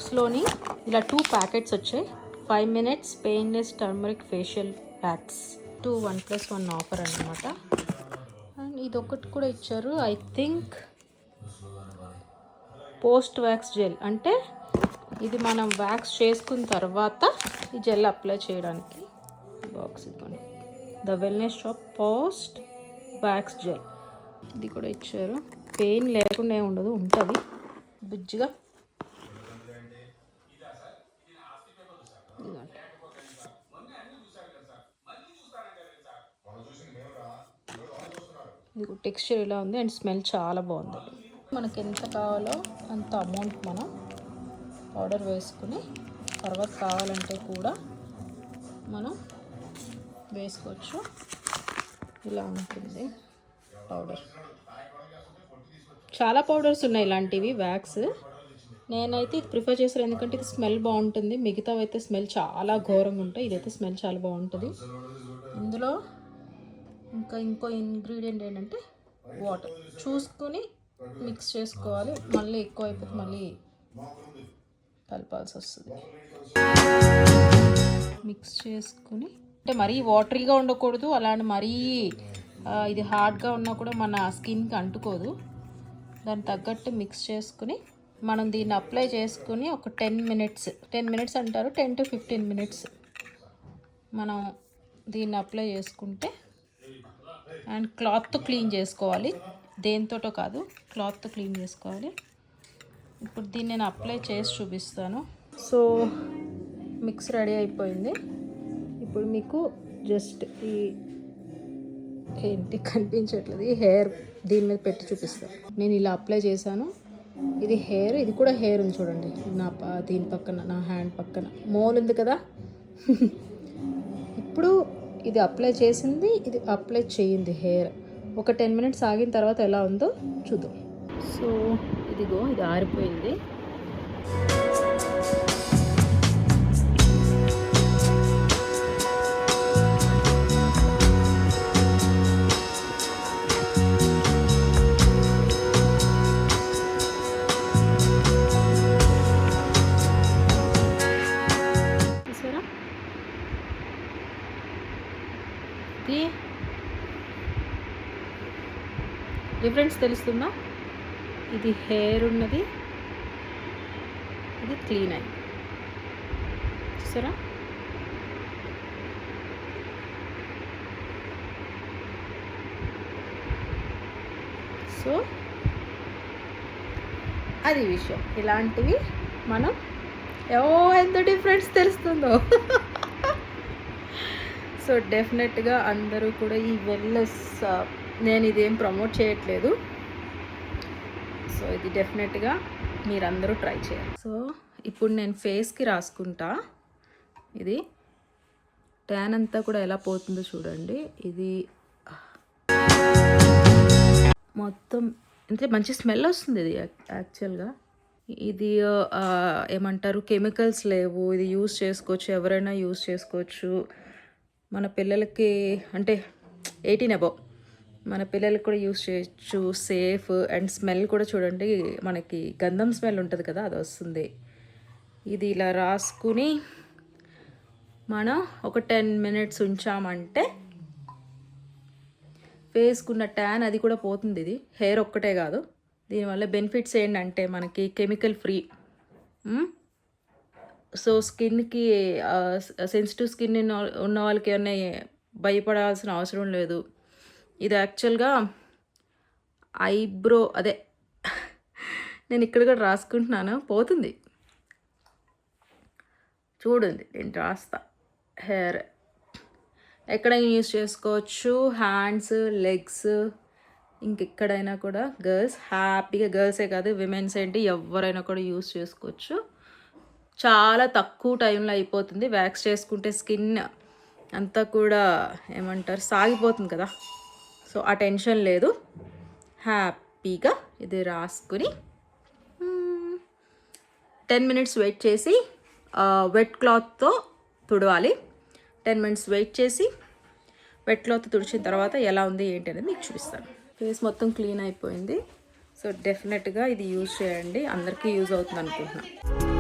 బాక్స్లోని ఇలా 2 ప్యాకెట్స్ వచ్చాయి. 5 minutes painless turmeric facial packs 2 1+1 offer అనమాట. అండ్ ఇదొకటి కూడా ఇచ్చారు. I think post wax gel, అంటే ఇది మనం వ్యాక్స్ చేసుకున్న తర్వాత ఈ జెల్ అప్లై చేయడానికి బాక్స్ ఇవ్వండి. The wellness shop post wax gel ఇది కూడా ఇచ్చారు. పెయిన్ లేకుండా ఉండదు, ఉంటుంది బుజ్జిగా. ఇది టెక్స్చర్ ఇలా ఉంది అండ్ స్మెల్ చాలా బాగుంది. మనకి ఎంత కావాలో అంత అమౌంట్ మనం ఆర్డర్ వేసుకుని తర్వాత కావాలంటే కూడా మనం వేసుకోవచ్చు. ఇలా ఉంటుంది పౌడర్. చాలా పౌడర్స్ ఉన్నాయి ఇలాంటివి వ్యాక్స్. నేనైతే ఇది ప్రిఫర్ చేస్తాను ఎందుకంటే ఇది స్మెల్ బాగుంటుంది. మిగతావి అయితే స్మెల్ చాలా ఘోరంగా ఉంటాయి, ఇదైతే స్మెల్ చాలా బాగుంటుంది. ఇందులో ఇంకో ఇంగ్రీడియంట్ ఏంటంటే వాటర్ చూసుకొని మిక్స్ చేసుకోవాలి. మళ్ళీ ఎక్కువ అయిపోతే మళ్ళీ కలపాల్సి వస్తుంది. మిక్స్ చేసుకుని అంటే మరీ వాటరీగా ఉండకూడదు, అలాంటి మరీ ఇది హార్డ్గా ఉన్నా కూడా మన స్కిన్కి అంటుకోదు. దాన్ని తగ్గట్టు మిక్స్ చేసుకుని మనం దీన్ని అప్లై చేసుకుని ఒక 10 minutes అంటారు, 10 to 15 minutes మనం దీన్ని అప్లై చేసుకుంటే. అండ్ క్లాత్తో క్లీన్ చేసుకోవాలి, దేనితోటో కాదు, క్లాత్తో క్లీన్ చేసుకోవాలి. ఇప్పుడు దీన్ని నేను అప్లై చేసి చూపిస్తాను. సో మిక్స్ రెడీ అయిపోయింది. ఇప్పుడు మీకు జస్ట్ ఈ ఏంటి కనిపించట్లేదు, ఈ హెయిర్ దీని మీద పెట్టి చూపిస్తాను. నేను ఇలా అప్లై చేశాను. ఇది హెయిర్, ఇది కూడా హెయిర్ ఉంది చూడండి. దీని పక్కన నా హ్యాండ్ పక్కన మోల్ ఉంది కదా. ఇప్పుడు ఇది అప్లై చేసింది, ఇది అప్లై చేయింది హెయిర్. ఒక 10 minutes ఆగిన తర్వాత ఎలా ఉందో చూద్దాం. సో ఇదిగో ఇది ఆరిపోయింది. డిఫరెన్స్ తెలుస్తుందా? ఇది హెయిర్ ఉన్నది, ఇది క్లీన్ అయింది. చూసారా? సో అది విషయం. ఇలాంటివి మనం ఎంత డిఫరెన్స్ తెలుస్తుందో. సో డెఫినెట్గా అందరూ కూడా ఈ వెల్నెస్, నేను ఇదేం ప్రమోట్ చేయట్లేదు. సో ఇది డెఫినెట్గా మీరందరూ ట్రై చేయాలి. సో ఇప్పుడు నేను ఫేస్కి రాసుకుంటా. ఇది ట్యాన్ అంతా కూడా ఎలా పోతుందో చూడండి. ఇది మొత్తం అంటే మంచి స్మెల్ వస్తుంది. ఇది యాక్చువల్గా ఇది ఏమంటారు, కెమికల్స్ లేవు. ఇది యూస్ చేసుకోవచ్చు, ఎవరైనా యూస్ చేసుకోవచ్చు. మన పిల్లలకి అంటే 18 above మన పిల్లలకి కూడా యూస్ చేయొచ్చు. సేఫ్ అండ్ స్మెల్ కూడా చూడండి, మనకి గంధం స్మెల్ ఉంటుంది కదా, అది వస్తుంది. ఇది ఇలా రాసుకుని మనం ఒక 10 minutes ఉంచామంటే ఫేస్కున్న ట్యాన్ అది కూడా పోతుంది. ఇది హెయిర్ ఒక్కటే కాదు, దీనివల్ల బెనిఫిట్స్ ఏంటంటే మనకి కెమికల్ ఫ్రీ. సో స్కిన్కి సెన్సిటివ్ స్కిన్ ఉన్న వాళ్ళకి ఏమన్నా భయపడాల్సిన అవసరం లేదు. ఇది యాక్చువల్గా ఐబ్రో, అదే నేను ఇక్కడ కూడా రాసుకుంటున్నాను, పోతుంది చూడండి. నేను రాస్తా. హెయిర్ ఎక్కడైనా యూస్ చేసుకోవచ్చు, హ్యాండ్స్, లెగ్స్, ఇంకెక్కడైనా కూడా. గర్ల్స్ హ్యాపీగా, గర్ల్సే కాదు విమెన్స్ ఏంటి ఎవరైనా కూడా యూస్ చేసుకోవచ్చు. చాలా తక్కువ టైంలో అయిపోతుంది. వ్యాక్స్ చేసుకుంటే స్కిన్ అంతా కూడా ఏమంటారు, సాగిపోతుంది కదా. సో ఆ టెన్షన్ లేదు. హ్యాపీగా ఇది రాసుకుని 10 minutes వెయిట్ చేసి వెట్ క్లాత్తో తుడవాలి. 10 minutes వెయిట్ చేసి వెట్ క్లాత్ తుడిచిన తర్వాత ఎలా ఉంది ఏంటి అనేది మీకు చూపిస్తాను. ఫేస్ మొత్తం క్లీన్ అయిపోయింది. సో డెఫినెట్గా ఇది యూజ్ చేయండి, అందరికీ యూజ్ అవుతుంది అనుకుంటున్నాను.